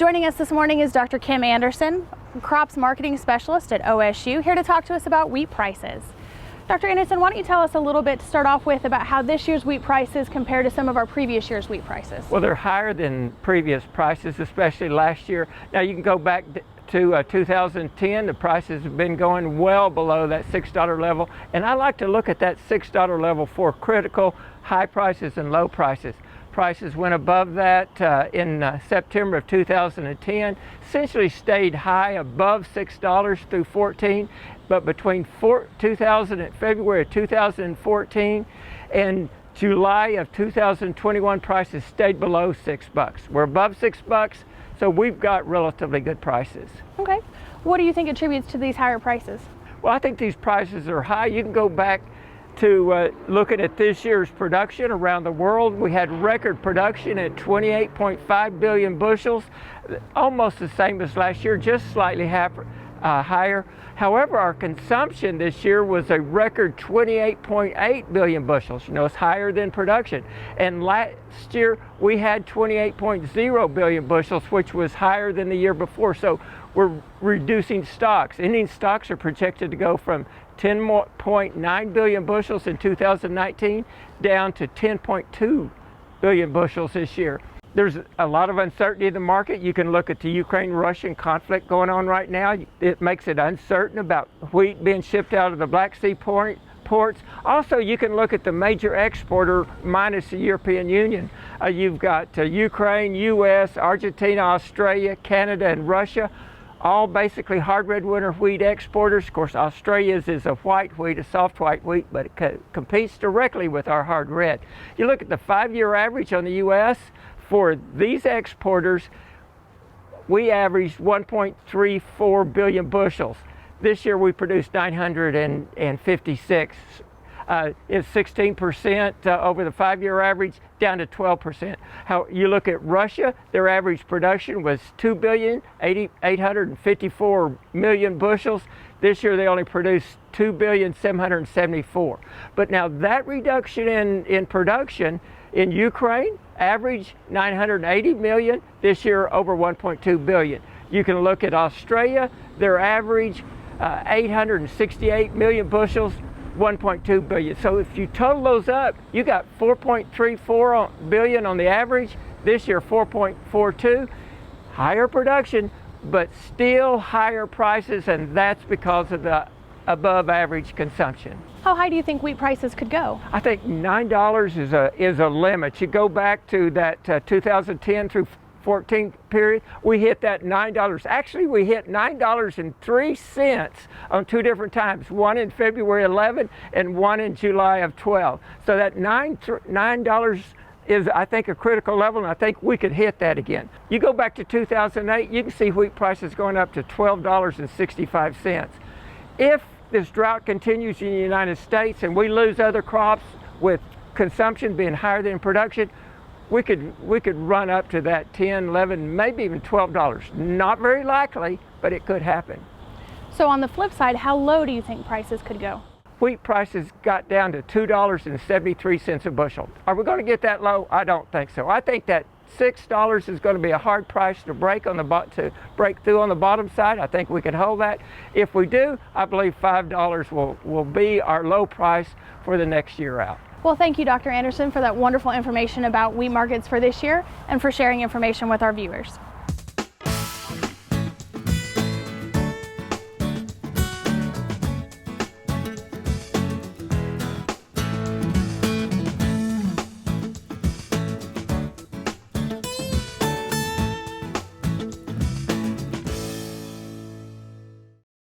Joining us this morning is Dr. Kim Anderson, Crops Marketing Specialist at OSU, here to talk to us about wheat prices. Dr. Anderson, why don't you tell us a little bit to start off with about how this year's wheat prices compare to some of our previous year's wheat prices? Well, they're higher than previous prices, especially last year. Now you can go back to 2010, the prices have been going well below that $6 level, and I like to look at that $6 level for critical high prices and low prices. Prices went above that in September of 2010, essentially stayed high above $6 through 14, but between February of 2014 and July of 2021, prices stayed below $6. We're above $6, so we've got relatively good prices. Okay. What do you think attributes to these higher prices? Well, I think these prices are high. You can go back to looking at this year's production around the world. We had record production at 28.5 billion bushels, almost the same as last year, just slightly higher. However, our consumption this year was a record 28.8 billion bushels. You know, it's higher than production. And last year we had 28.0 billion bushels, which was higher than the year before. So we're reducing stocks. Ending stocks are projected to go from 10.9 billion bushels in 2019 down to 10.2 billion bushels this year. There's a lot of uncertainty in the market. You can look at the Ukraine-Russian conflict going on right now. It makes it uncertain about wheat being shipped out of the Black Sea ports. Also, you can look at the major exporter minus the European Union. You've got Ukraine, US, Argentina, Australia, Canada, and Russia, all basically hard red winter wheat exporters. Of course, Australia's is a white wheat, a soft white wheat, but it competes directly with our hard red. You look at the 5-year average on the US, for these exporters, we averaged 1.34 billion bushels. This year we produced 956. It's 16% over the 5-year average, down to 12%. How you look at Russia, their average production was 2,854 million bushels. This year they only produced 2,774. But now that reduction in production in Ukraine, average 980 million, this year over 1.2 billion. You can look at Australia, their average 868 million bushels, 1.2 billion. So if you total those up, you got 4.34 billion on the average. This year 4.42. Higher production, but still higher prices, and that's because of the above average consumption. How high do you think wheat prices could go? I think $9 is a limit. You go back to that 2010 through 14 period, we hit that $9. Actually, we hit $9.03 on two different times, one in February 11 and one in July of 12. So that $9 is, I think, a critical level, and I think we could hit that again. You go back to 2008, you can see wheat prices going up to $12.65. If this drought continues in the United States and we lose other crops with consumption being higher than production, we could run up to that $10, $11, maybe even $12. Not very likely, but it could happen. So on the flip side, how low do you think prices could go? Wheat prices got down to $2.73 a bushel. Are we going to get that low? I don't think so. I think that $6 is going to be a hard price to break through on the bottom side. I think we can hold that. If we do, I believe $5 will be our low price for the next year out. Well, thank you, Dr. Anderson, for that wonderful information about wheat markets for this year and for sharing information with our viewers.